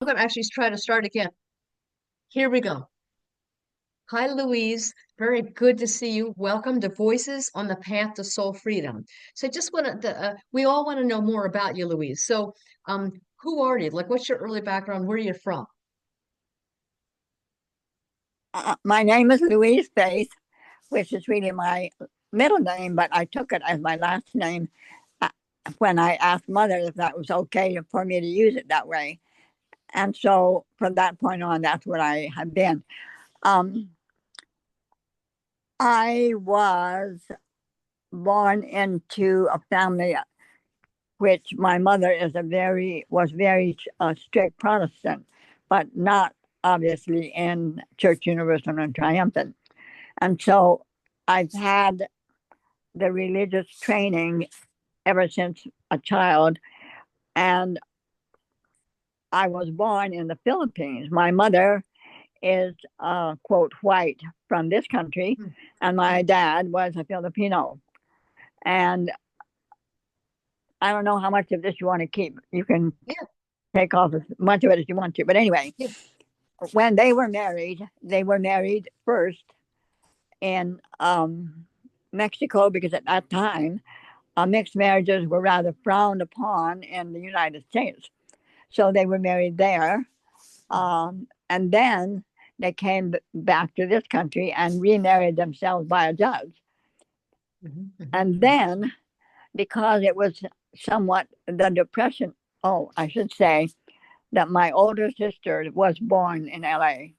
I'm going to actually try to start again. Here we go. Hi, Louise. Very good to see you. Welcome to Voices on the Path to Soul Freedom. So, just want to, we all want to know more about you, Louise. So, who are you? Like, what's your early background? Where are you from? My name is Louise Faith, which is really my middle name, but I took it as my last name uh, when I asked Mother if that was okay for me to use it that way. And so from that point on, that's what I have been. Um, I was born into a family which my mother was very strict Protestant, but not obviously in Church Universal and Triumphant. And so I've had the religious training ever since a child. And I was born in the Philippines. My mother is, quote, white from this country, Hmm. and my dad was a Filipino. And I don't know how much of this you want to keep. You can Yeah, take off as much of it as you want to. But anyway, yeah. when they were married first in Mexico because at that time, mixed marriages were rather frowned upon in the United States. So they were married there. And then they came back to this country and remarried themselves by a judge. Mhm, mhm, And mhm, then, because it was somewhat the Depression, oh, I should say that my older sister was born in LA.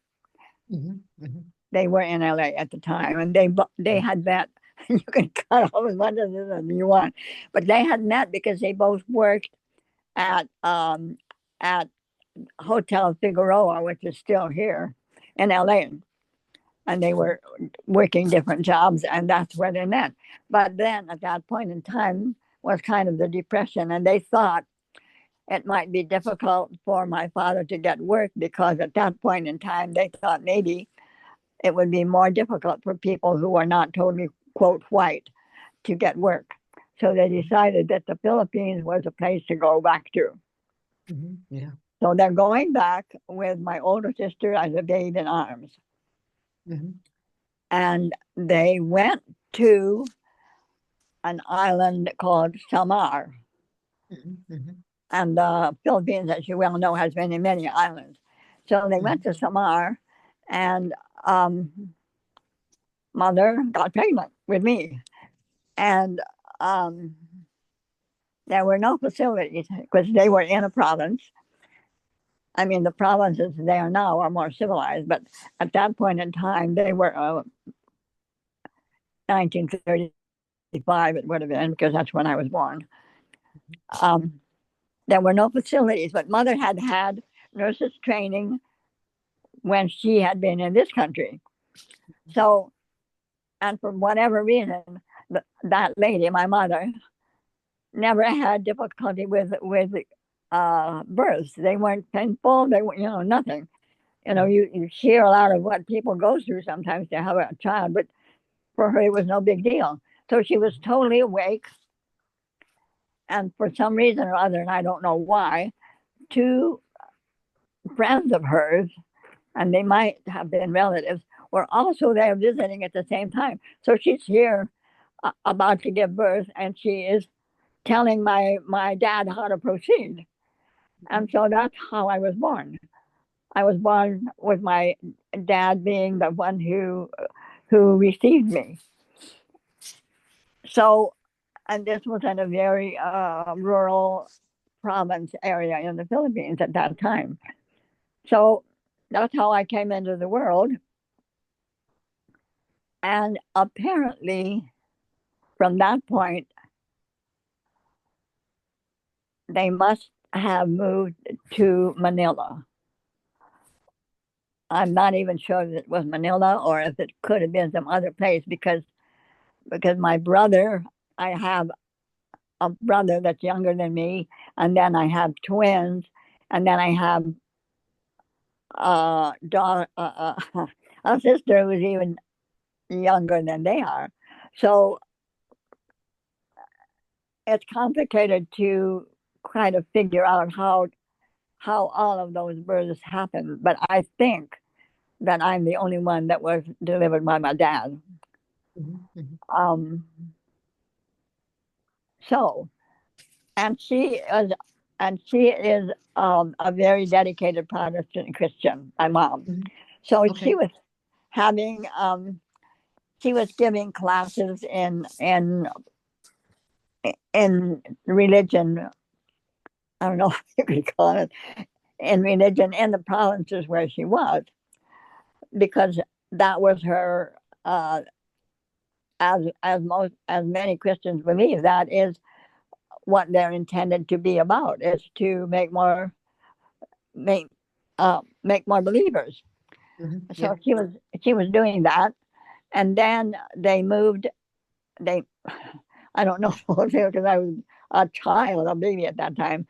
mhm, mhm. They were in LA at the time, and they had met. You can cut off as much of this as you want, but they had met because they both worked at at Hotel Figueroa, which is still here in LA, and they were working different jobs, and that's where they met. But then at that point in time was kind of the depression, and they thought it might be difficult for my father to get work because at that point in time they thought maybe it would be more difficult for people who are not totally quote white to get work. So they decided that the Philippines was a place to go back to. Mhm. Yeah. So they're going back with my older sister as a babe in arms. Mhm, And they went to an island called Samar. mhm, mhm, And the Philippines, as you well know, has many, many islands. So they went mhm, to Samar, and um, mother got pregnant with me. And um, there were no facilities because they were in a province. I mean, the provinces they are now are more civilized, but at that point in time, they were 1935, it would have been, because that's when I was born. Um, there were no facilities, but mother had had nurses training when she had been in this country. So, and for whatever reason, that lady, my mother, never had difficulty with births. They weren't painful. They were, nothing. mhm, You hear a lot of what people go through sometimes to have a child, but for her, it was no big deal. So she was totally awake. And for some reason or other, and I don't know why, two friends of hers, and they might have been relatives, were also there visiting at the same time. So she's here about to give birth, and she is telling my dad how to proceed. And so that's how I was born. I was born with my dad being the one who received me. So, and this was in a very rural province area in the Philippines at that time. So that's how I came into the world. And apparently, from that point, they must have moved to Manila. I'm not even sure if it was Manila or if it could have been some other place because my brother, I have a brother that's younger than me, and then I have twins, and then I have a sister who's even younger than they are. So it's complicated to kind of figure out how how all of those births happened, but I think that I'm the only one that was delivered by my dad. Mhm. Um, so, and she is a very dedicated Protestant Christian, my mom. Mhm. So Okay. having she was giving classes in religion. I don't know what you could call it, in religion in the provinces where she was, because that was her. As many Christians believe, that is what they're intended to be about, is to make make more believers. Yeah. So she was doing that, and then they moved. They I don't know because I was a child, a baby at that time.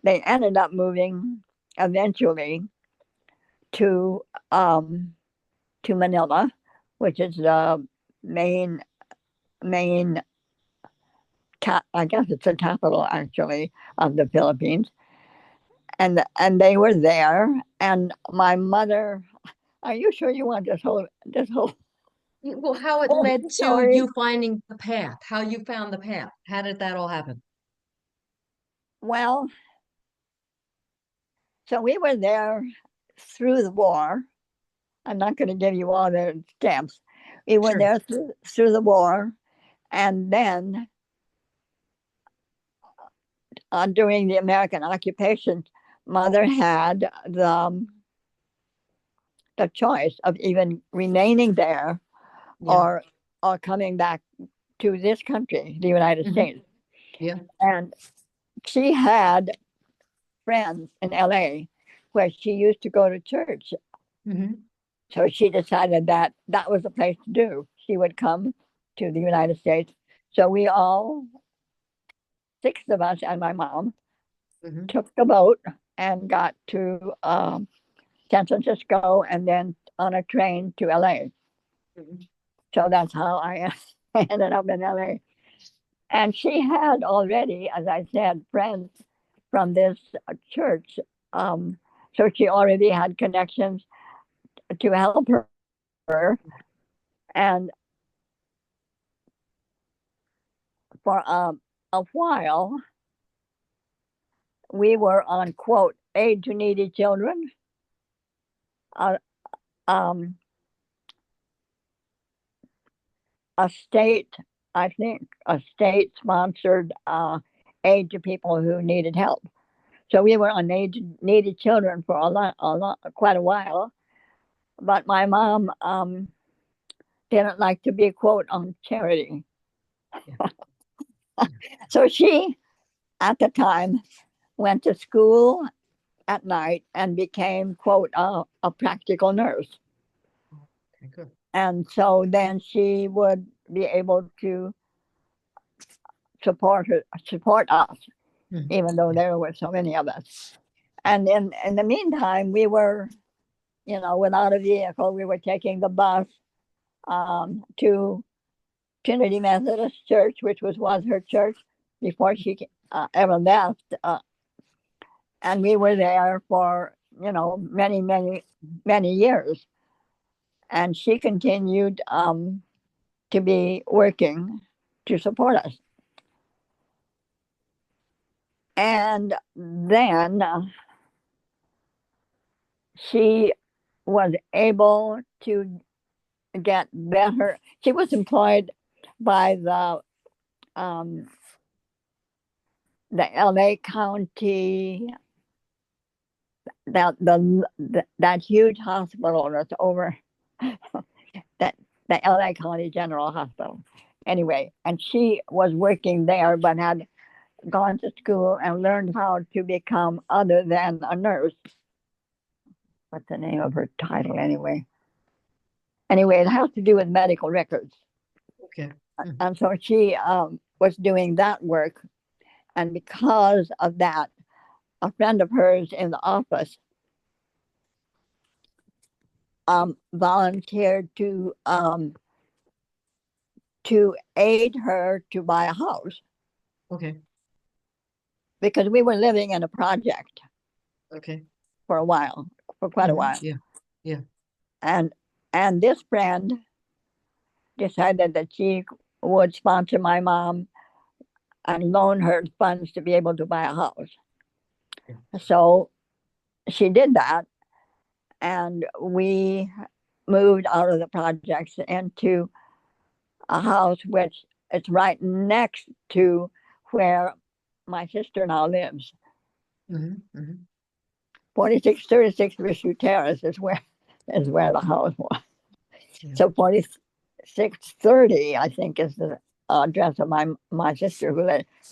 They ended up moving eventually to um, to Manila, which is the main main I guess it's the capital actually of the Philippines. And they were there, and my mother. Are you sure you want this whole Well, how it led to story? you finding the path, how you found the path. How did that all happen? Well, so we were there through the war. I'm not going to give you all the steps. We were Sure. there through the war, and then during the American occupation, mother had the choice of even remaining there Yeah. or coming back to this country, the United Hmm. States. Yeah. And she had friends in LA where she used to go to church. Hmm. So she decided that that was the place to do. She would come to the United States. So we all, six of us and my mom, Hmm. took the boat and got to San Francisco and then on a train to LA. Hmm. So that's how I ended up in LA. And she had already, as I said, friends from this church. Um, so she already had connections to help her. And for a while, we were on, quote, aid to needy children, uh, um, a state, I think, a state sponsored aid to people who needed help. So we were on aid to needy children for quite a while. But my mom didn't like to be, quote, on charity. Yeah. So she, at the time, went to school at night and became, quote, a practical nurse. Okay, good. And so then she would be able to support us, Mhm. even though Yeah. there were so many of us. And in the meantime, we were, without a vehicle, we were taking the bus to Trinity Methodist Church, which was her church before she ever left. And we were there for, many, many, many years. And she continued to be working to support us. And then she was able to get better. She was employed by um, the LA County, that huge hospital that's over that the LA County General Hospital. Anyway, and she was working there, but had gone to school and learned how to become other than a nurse. What's the name of her title anyway? Anyway, it has to do with medical records. Okay. Mhm. And so she was doing that work. And because of that, a friend of hers in the office volunteered to aid her to buy a house Okay. because we were living in a project. Okay. for a while, for quite a while. Yeah. Yeah. And this friend decided that she would sponsor my mom and loan her funds to be able to buy a house. Yeah. So she did that, and we moved out of the projects into a house which is right next to where my sister now lives. Mm-hmm. 4636 Richelieu Terrace is where the house was. Yeah. So 4630, I think, is the address of my sister who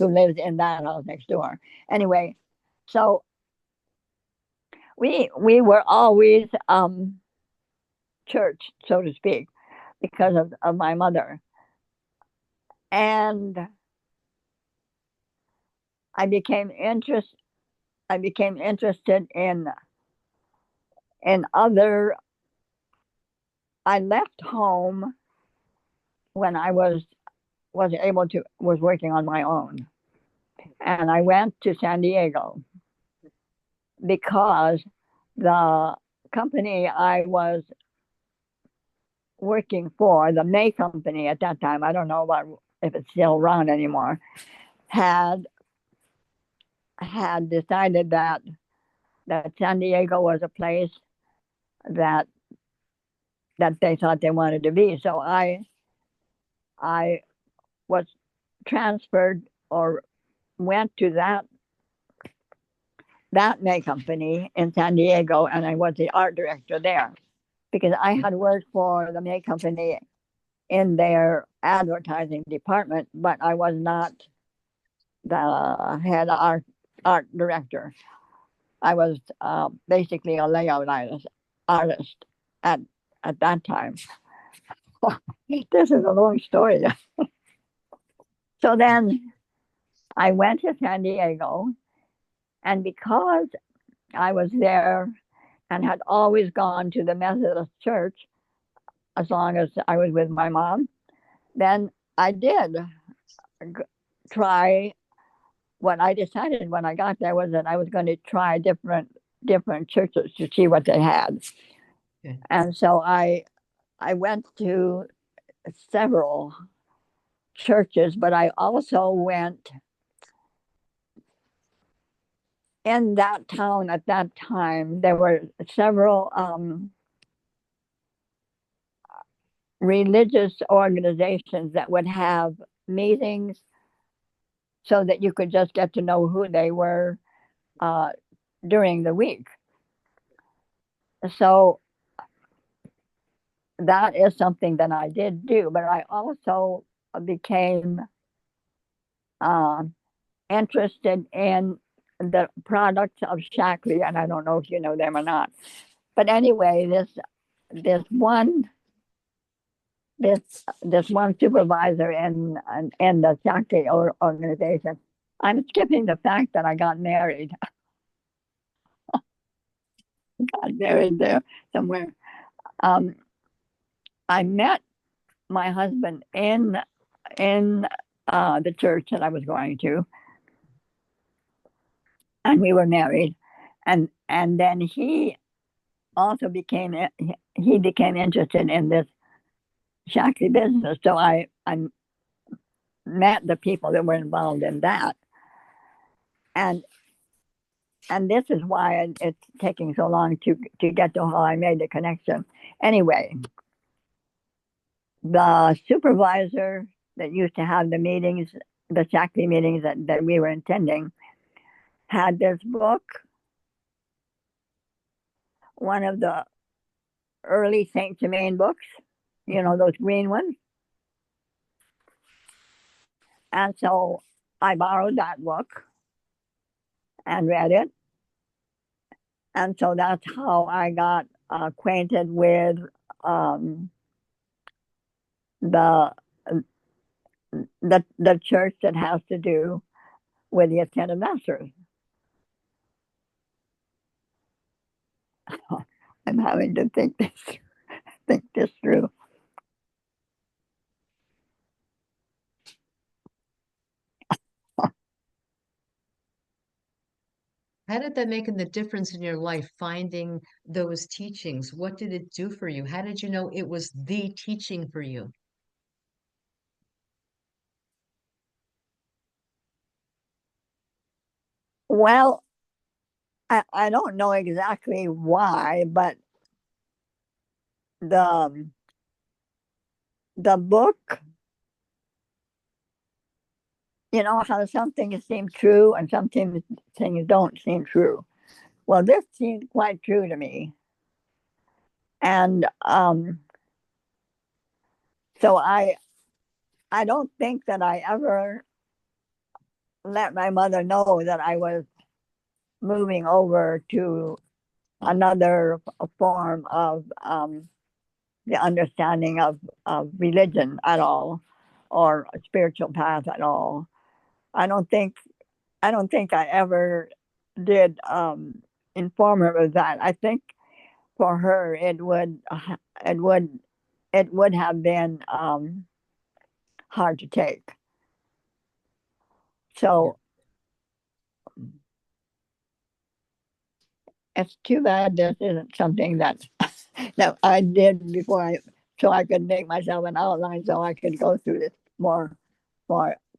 lives in that house next door. Anyway, so we were always church, so to speak, because of my mother. And I became interest I became interested in other. I left home when I was working on my own, and I went to San Diego because the company I was working for, the May company at that time, I don't know about if it's still around anymore, had decided that San Diego was a place that they thought they wanted to be. So I was transferred or went to that May company in San Diego, and I was the art director there because I had worked for the May company in their advertising department, but I was not the head art director. I was basically a layout artist at that time. This is a long story. So then I went to San Diego, and because I was there and had always gone to the Methodist church as long as I was with my mom, then I did try. What I decided when I got there was that I was going to try different churches to see what they had. Okay. And so I went to several churches, but I also went in that town at that time. There were several religious organizations that would have meetings so that you could just get to know who they were uh, during the week. So that is something that I did do, but I also became uh, interested in the products of Shackley, and I don't know if you know them or not. But anyway, this one this one supervisor in the Shackley organization. I'm skipping the fact that I got married. Got married there somewhere. Um, I met my husband in the church that I was going to, and we were married. And then he also became interested in this Shakti business. So I met the people that were involved in that, and this is why it's taking so long to get to how I made the connection. Anyway, the supervisor that used to have the meetings, the Shakti meetings that we were attending, had this book, one of the early Saint Germain books, those green ones. And so I borrowed that book and read it. And so that's how I got acquainted with um, the the church that has to do with the attended masters. I'm having to think this through. How did that make the difference in your life, finding those teachings? What did it do for you? How did you know it was the teaching for you? Well, I don't know exactly why, but the the book, you know how some things seem true and some things don't seem true. Well, this seemed quite true to me, and so I don't think that I ever let my mother know that I was moving over to another form of the understanding of religion at all, or a spiritual path at all. I don't think I don't think I ever did inform her of that. I think for her it would it would have been hard to take. Yeah. So it's too bad this isn't something that that I did before I so I could make myself an outline so I could go through this more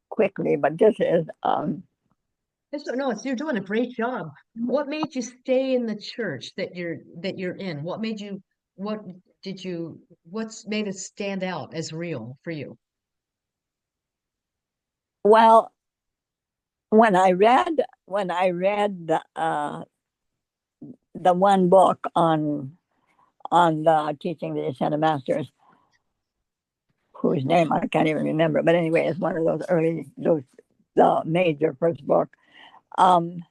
quickly. But this is No, you're doing a great job. What made you stay in the church that you're in? What what's made it stand out as real for you? well when I read the one book on the teaching the Ascended Masters, whose name I can't even remember, but anyway, it's one of those early those the major first book. Um,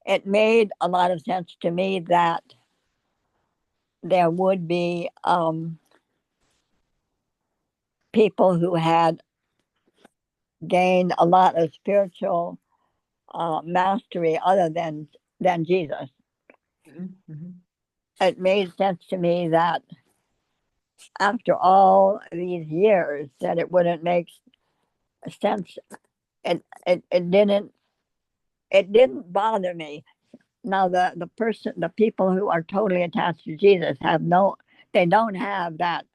it made a lot of sense to me that there would be people who had gained a lot of spiritual mastery other than Jesus. Mhm. It made sense to me that after all these years, that it wouldn't make sense. It didn't bother me. Now the people who are totally attached to Jesus have no, they don't have that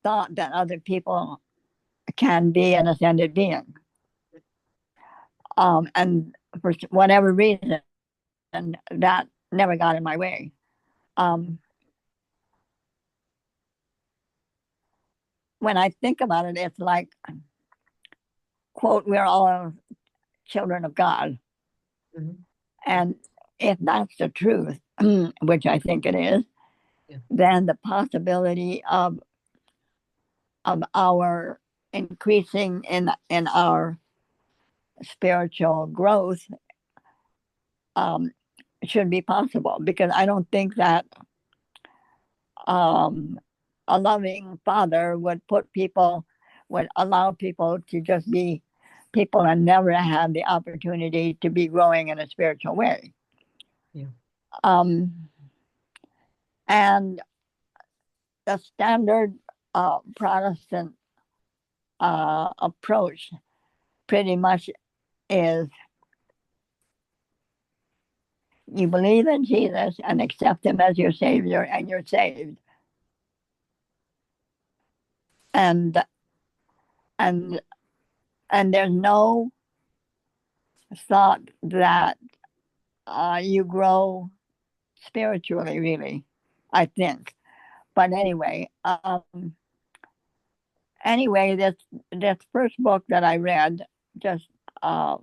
thought that other people can be an ascended being. And for whatever reason, that never got in my way. Um, when I think about it, it's like, quote, we're all children of God. Mhm. And if that's the truth, which I think it is, Yeah. then the possibility of our increasing in our spiritual growth um, should be possible, because I don't think that um, a loving father would allow people to just be people and never have the opportunity to be growing in a spiritual way. Yeah. Um, and the standard Protestant approach pretty much is you believe in Jesus and accept him as your savior and you're saved. And and and there's no thought that you grow spiritually, really, I think. But anyway, this first book that I read just uh,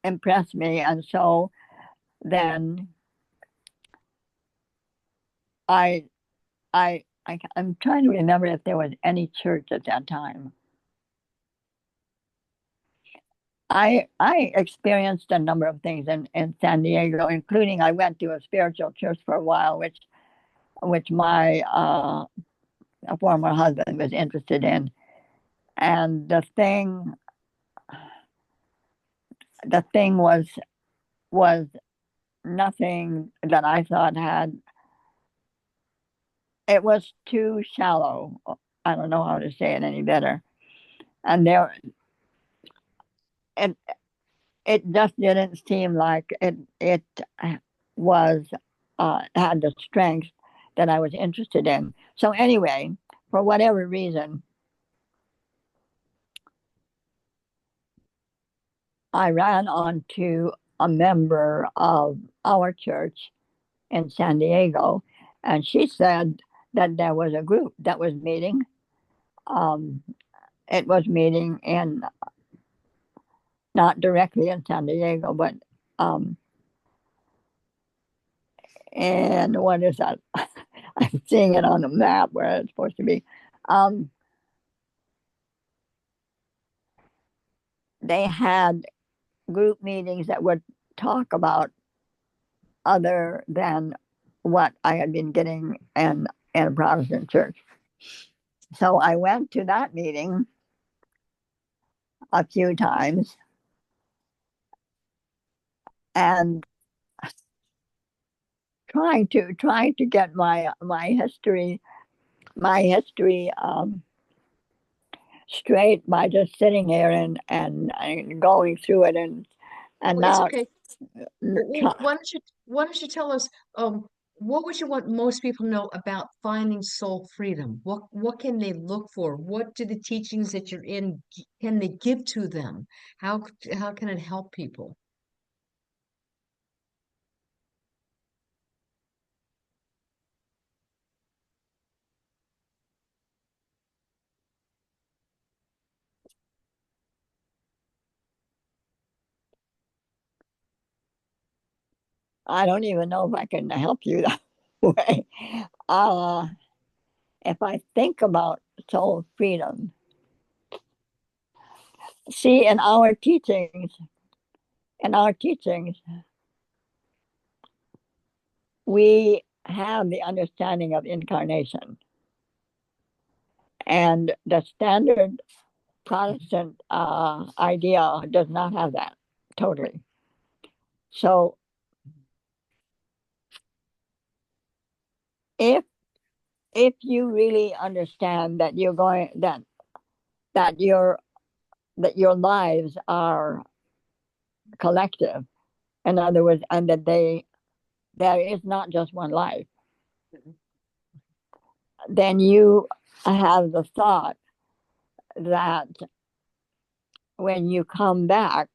impressed me, and so then I I'm trying to remember if there was any church at that time. I experienced a number of things in San Diego, including I went to a spiritual church for a while, which my a former husband was interested in, and the thing was nothing that I thought had. It was too shallow. I don't know how to say it any better. And there, it it just didn't seem like it was had the strength that I was interested in. So anyway, for whatever reason, I ran onto a member of our church in San Diego, and she said that there was a group that was meeting. Um, it was meeting in not directly in San Diego, but um, and what is that? I'm seeing it on the map where it's supposed to be. Um, they had group meetings that would talk about other than what I had been getting in a Protestant church. So I went to that meeting a few times and trying to get my history straight by just sitting here and going through it and Well, it's now okay. Why don't you tell us what would you want most people to know about finding soul freedom? What can they look for? What do the teachings that you're in can they give to them? How can it help people? I don't even know if I can help you that way. Uh, if I think about soul freedom, see in our teachings, we have the understanding of incarnation, and the standard Protestant idea does not have that totally. So if if you really understand that you're going that your that your lives are collective, in other words, and that there is not just one life, then you have the thought that when you come back,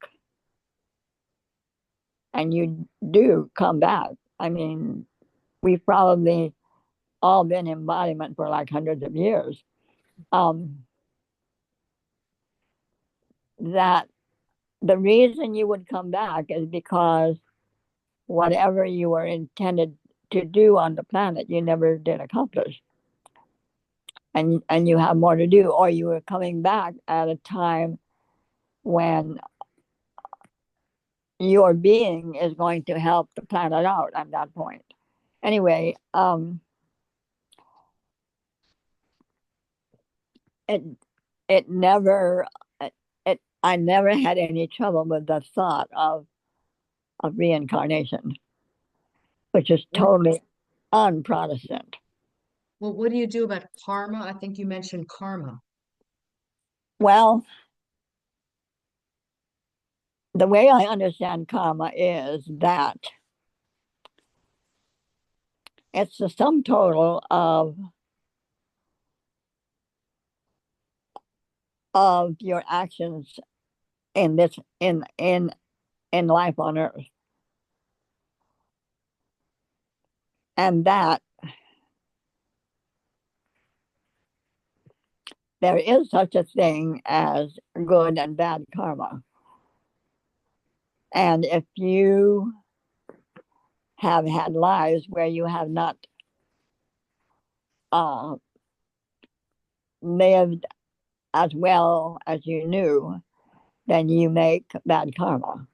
and you do come back, I mean, we've probably all been embodiment for like hundreds of years. Um, that the reason you would come back is because whatever you were intended to do on the planet, you never did accomplish, and you have more to do, or you were coming back at a time when your being is going to help the planet out at that point. Anyway, it it never it I never had any trouble with the thought of reincarnation, which is What totally un-Protestant. well, what do you do about karma? I think you mentioned karma. Well, the way I understand karma is that it's the sum total of your actions in this in life on earth, and that there is such a thing as good and bad karma. And if you have had lives where you have not uh, lived as well as you knew, then you make bad karma.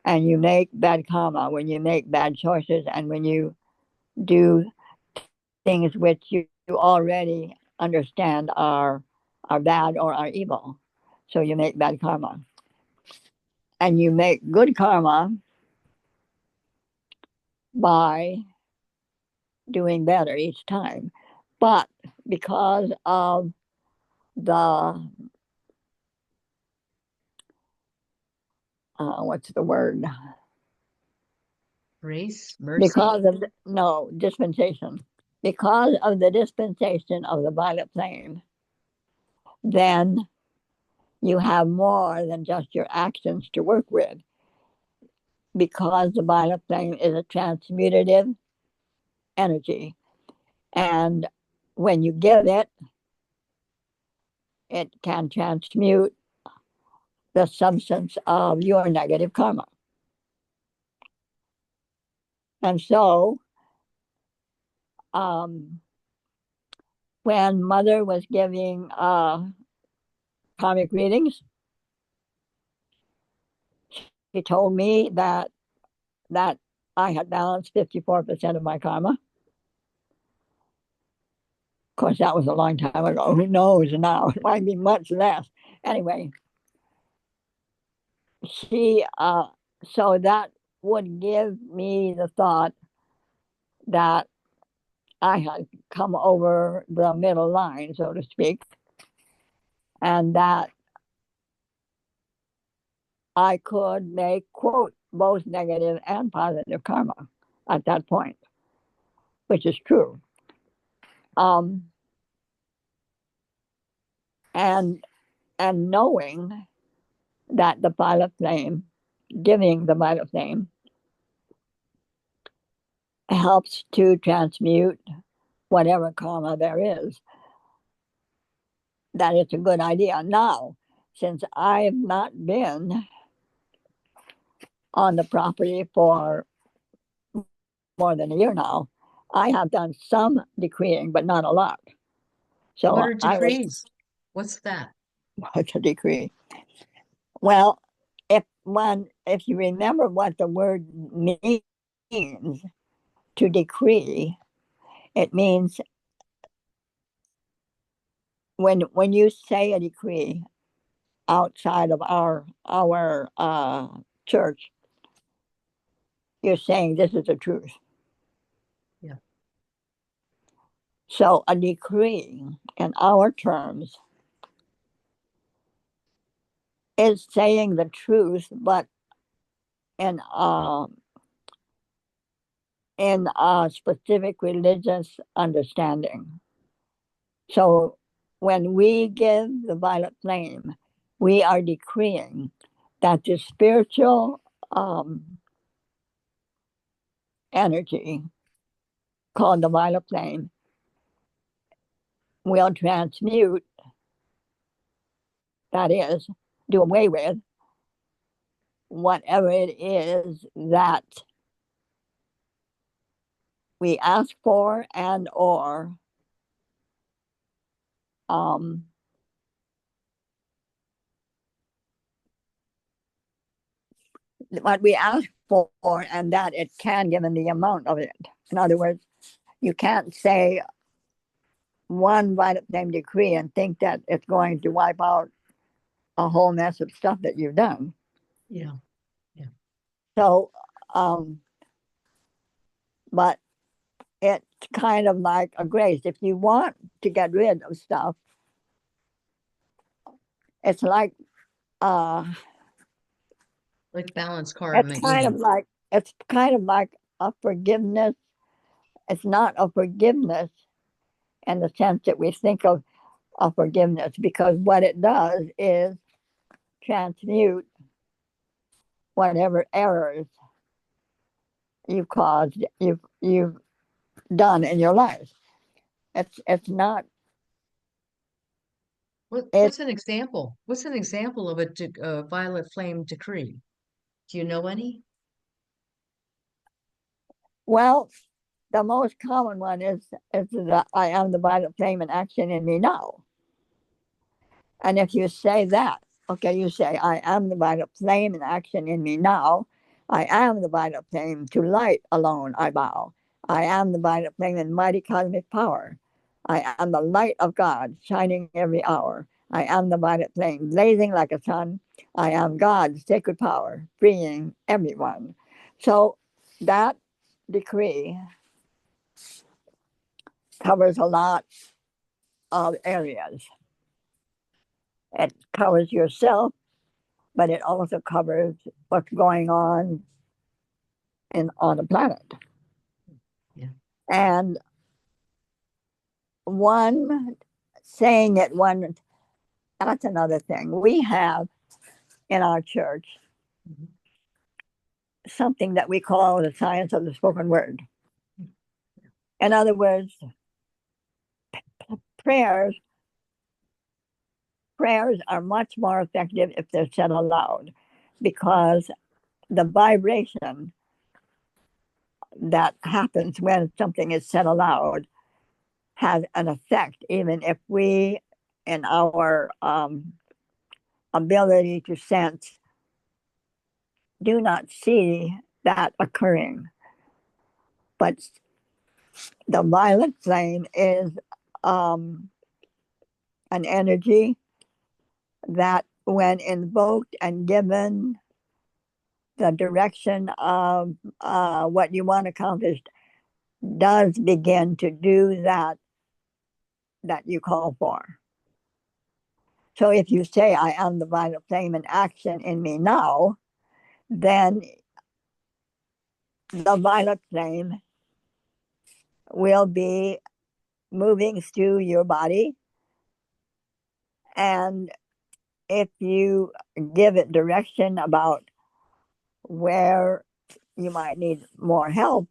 And you make bad karma when you make bad choices and when you do things which you already understand are bad or are evil. So you make bad karma. And you make good karma by doing better each time. But because of the what's the word? Grace, mercy. Because of no dispensation. Because of the dispensation of the violet flame, then you have more than just your actions to work with. Because the violet flame is a transmutative energy, and when you give it, it can transmute the substance of your negative karma. And so, um, when Mother was giving karmic readings, she told me that I had balanced 54% of my karma. Of course, that was a long time ago. Who knows now? It might be much less. Anyway, she so that would give me the thought that I had come over the middle line, so to speak, and that I could make, quote, both negative and positive karma at that point, which is true. Um, and and knowing that the violet flame, giving the violet flame, helps to transmute whatever karma there is, that it's a good idea. Now, since I've not been on the property for more than a year now, I have done some decreeing, but not a lot. What So are I was decrees? What's that? to decree. Well, if you remember what the word means, to decree, it means when you say a decree outside of our church, you're saying this is the truth. Yeah. So a decree in our terms is saying the truth, but in a specific religious understanding. So when we give the violet flame, we are decreeing that the spiritual energy called the violet flame will transmute, that is, do away with whatever it is that we ask for and or um, what we ask for, and that it can given the amount of it. In other words, you can't say one violet flame decree and think that it's going to wipe out a whole mess of stuff that you've done. Yeah. Yeah. So, but it's kind of like a grace. If you want to get rid of stuff, it's like uh, Like balance karma even. it's kind of like a forgiveness. It's not a forgiveness in the sense that we think of a forgiveness, because what it does is transmute whatever errors you've caused, you've done in your life. It's not it What's an example? What's an example of a violet flame decree? Do you know any? well. The most common one is that I am the violet flame in action in me now. And if you say that, okay, you say, I am the violet flame in action in me now. I am the violet flame, to light alone I bow. I am the violet flame in mighty cosmic power. I am the light of God, shining every hour. I am the violet flame, blazing like a sun. I am God's sacred power, freeing everyone. So that decree covers a lot of areas. It covers yourself, but it also covers what's going on the planet. Yeah. And one saying it one that's another thing. We have in our church Mhm. something that we call the science of the spoken word. In other words, prayers prayers are much more effective if they're said aloud because the vibration that happens when something is said aloud has an effect, even if we, in our ability to sense, do not see that occurring. But the violet flame is um, an energy that, when invoked and given the direction of what you want accomplished, does begin to do that you call for. So if you say, I am the violet flame in action in me now, then the violet flame will be moving through your body. And if you give it direction about where you might need more help,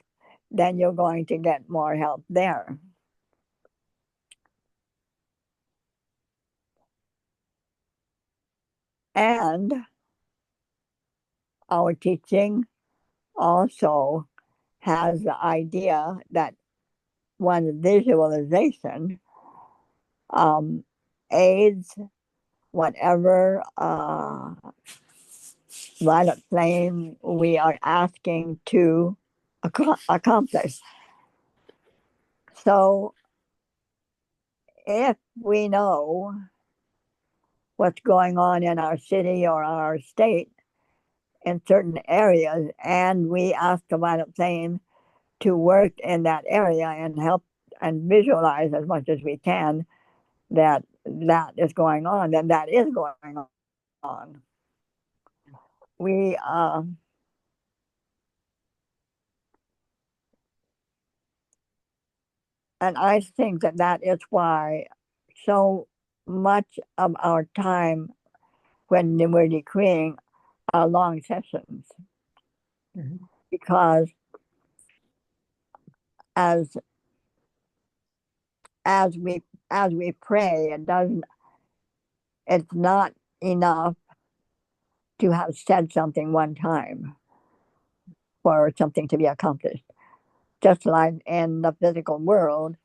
then you're going to get more help there. And our teaching also has the idea that one visualization um, aids whatever violet flame we are asking to accomplish. So if we know what's going on in our city or our state in certain areas, and we ask the violet flame to work in that area and help and visualize as much as we can that that is going on, then that is going on. We and I think that that is why so much of our time when we're decreeing are long sessions, Mhm. because as as we as we pray, it's not enough to have said something one time for something to be accomplished. Just like in the physical world,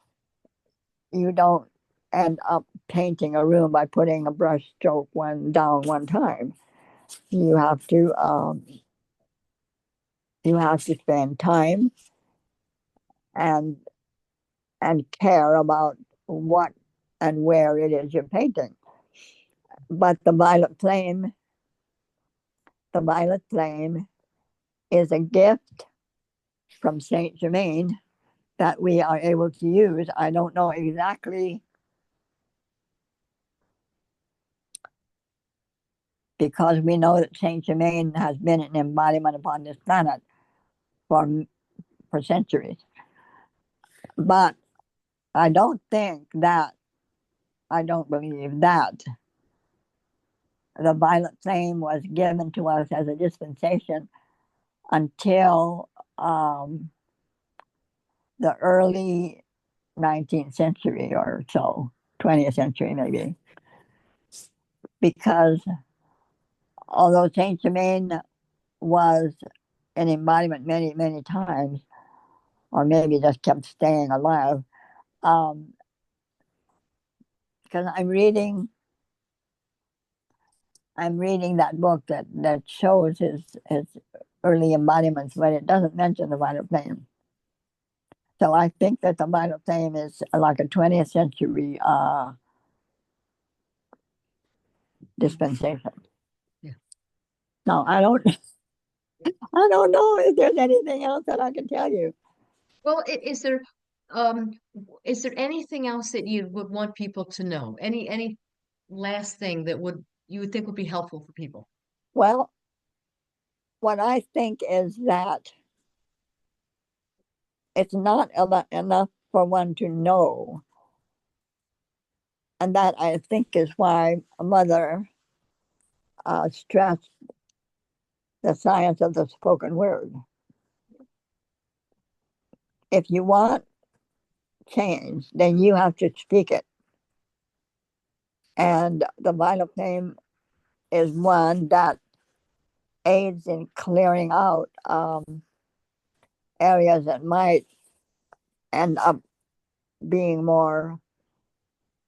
you don't end up painting a room by putting a brush stroke one down one time. You have to spend time and care about what and where it is you're painting. But the violet flame is a gift from Saint Germain that we are able to use. I don't know exactly, because we know that Saint Germain has been an embodiment upon this planet for centuries. But I don't think that I don't believe that the violet flame was given to us as a dispensation until the early 19th century or so, 20th century maybe, because although Saint Germain was an embodiment many, many times, or maybe just kept staying alive, um, because I'm reading that book that shows his early embodiments, but it doesn't mention the violet flame. So I think that the violet flame is like a 20th century dispensation. Yeah. No, I don't know if there's anything else that I can tell you. Well, um is there anything else that you would want people to know? Any last thing that would you would think would be helpful for people? Well, what I think is that it's not enough for one to know. And that I think is why Mother stressed the science of the spoken word. If you want change, then you have to speak it. And the vital flame is one that aids in clearing out areas that might end up being more,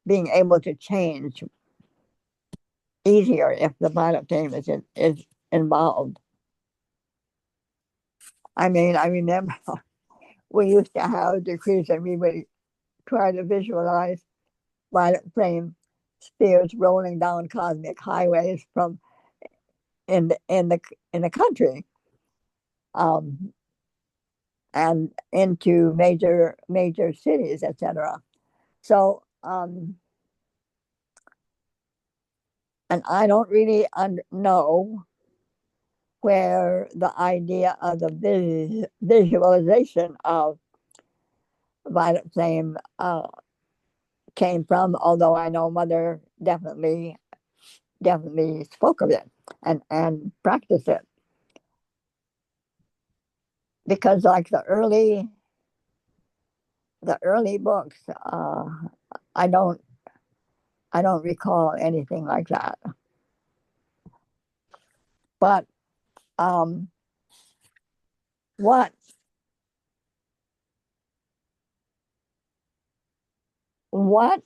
being able to change easier if the vital flame is involved. I mean, I remember we used to have decrees and we would try to visualize violet flame spears rolling down cosmic highways from in the country, um, and into major cities, etc. So, and I don't really know where the idea of the visualization of violet flame came from. Although I know Mother definitely spoke of it and practiced it, because like the early books, I don't I don't recall anything like that. But um, what what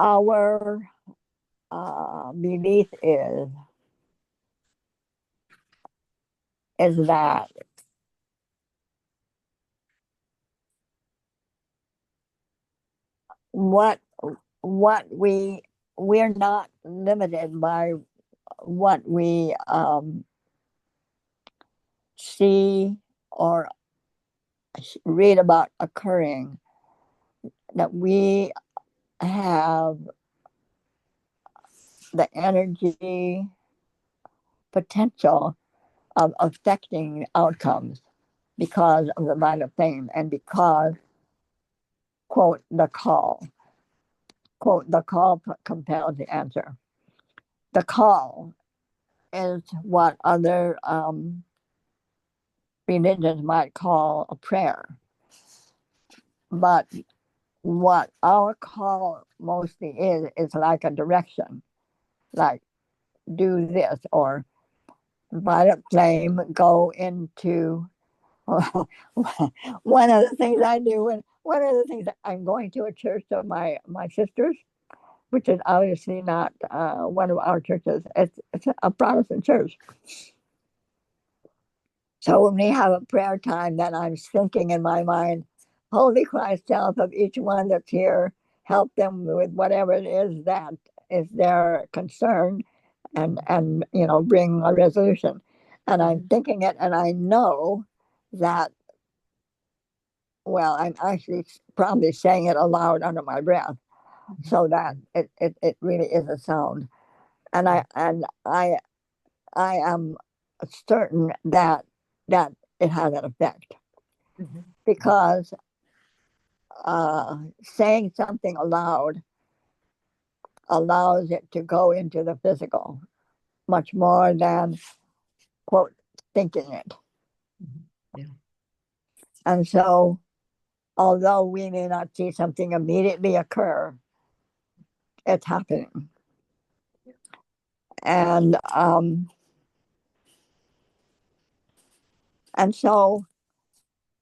our belief is that what what we're not limited by what we see or read about occurring, that we have the energy potential of affecting outcomes because of the vital flame and because, quote, the call, quote, the call compels the answer. The call is what other religions might call a prayer. But what our call mostly is like a direction, like do this, or violet flame, go into. One of the things I do, and one of the things I'm going to a church of my sisters, which is obviously not one of our churches. It's a Protestant church. So when we have a prayer time, then I'm thinking in my mind, Holy Christ, self of each one that's here, help them with whatever it is that is their concern, and bring a resolution. And I'm thinking it, and I know that. Well, I'm actually probably saying it aloud under my breath, so that it really is a sound. And I am certain that it has an effect, Mm-hmm. because saying something aloud allows it to go into the physical much more than, quote, thinking it. Mm-hmm. Yeah. And so, although we may not see something immediately occur, it's happening. And so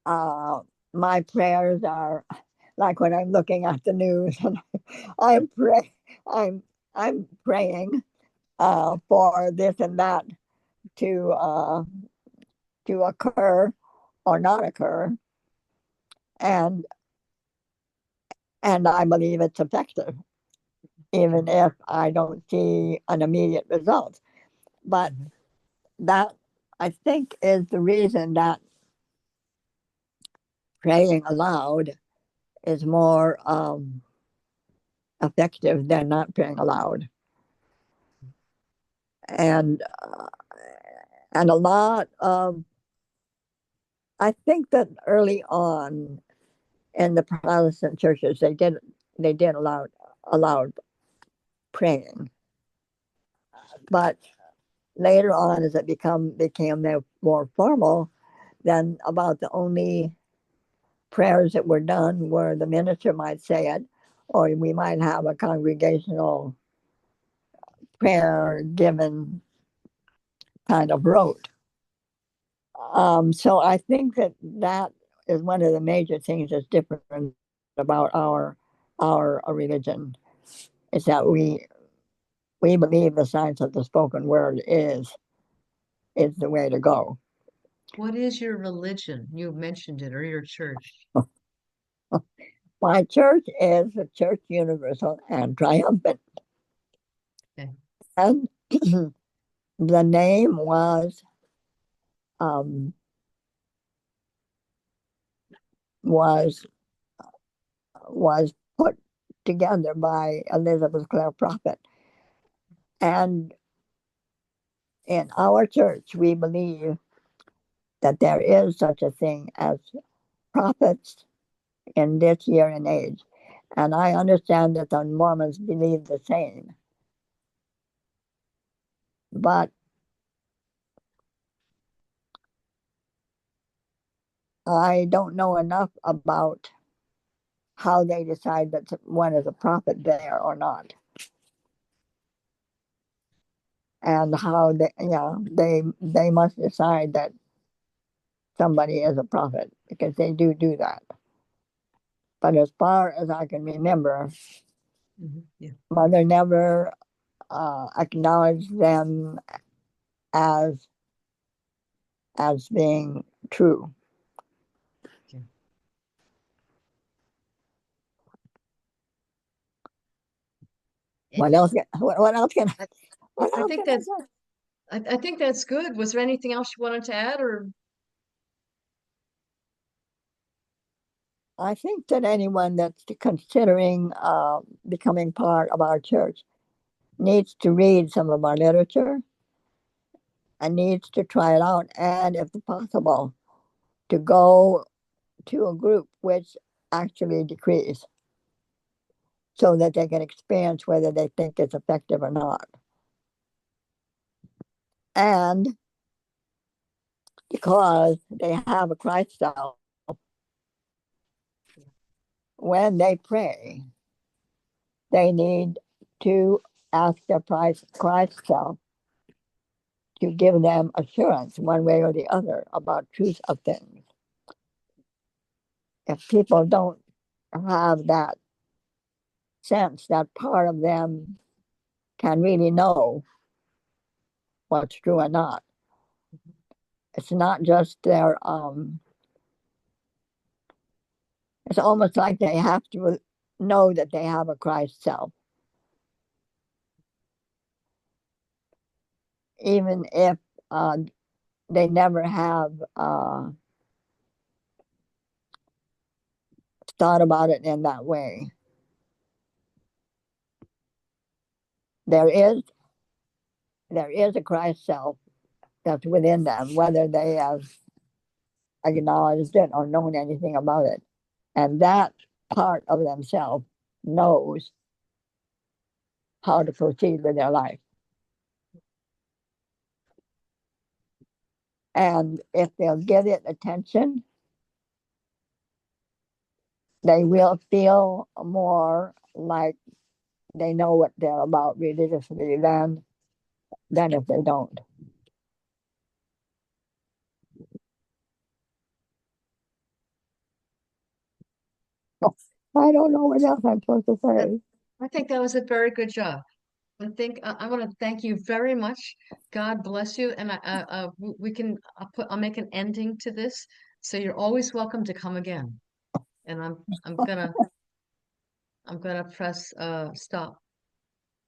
uh, my prayers are like when I'm looking at the news and I'm pray I'm I'm praying for this and that to uh, to occur or not occur, and I believe it's effective, even if I don't see an immediate result. But Mm-hmm. that, I think, is the reason that praying aloud is more effective than not praying aloud. And And a lot of, I think that early on in the Protestant churches, they did allow praying, but later on, as it became more formal, then about the only prayers that were done were the minister might say it, or we might have a congregational prayer given kind of rote. So I think that is one of the major things that's different about our religion is that we believe the science of the spoken word is the way to go. What is your religion? You mentioned it, or your church. My church is the Church Universal and Triumphant, Okay. and the name um, was was put together by Elizabeth Clare Prophet. And in our church, we believe that there is such a thing as prophets in this year and age. And I understand that the Mormons believe the same. But I don't know enough about how they decide that one is a prophet there or not. And how they must decide that somebody is a prophet because they do that. But as far as I can remember, Yeah. Mother never acknowledged them as being true. Okay. What else? What else can? I, What I else think can I that's say? I think that's good. Was there anything else you wanted to add, or I think that anyone that's considering becoming part of our church needs to read some of our literature and needs to try it out, and if possible, to go to a group which actually decrees so that they can experience whether they think it's effective or not. And because they have a Christ self, when they pray, they need to ask their Christ self to give them assurance one way or the other about truth of things. If people don't have that sense that part of them can really know what's true or not, it's not just their it's almost like they have to know that they have a Christ self, even if uh, they never have thought about it in that way. There is a Christ self that's within them, whether they have acknowledged it or known anything about it. And that part of themselves knows how to proceed with their life. And if they'll give it attention, they will feel more like they know what they're about religiously than if they don't. I don't know what else I'm supposed to that, say. I think that was a very good job. I want to thank you very much. God bless you, and we can I'll make an ending to this. So you're always welcome to come again. And I'm gonna press stop.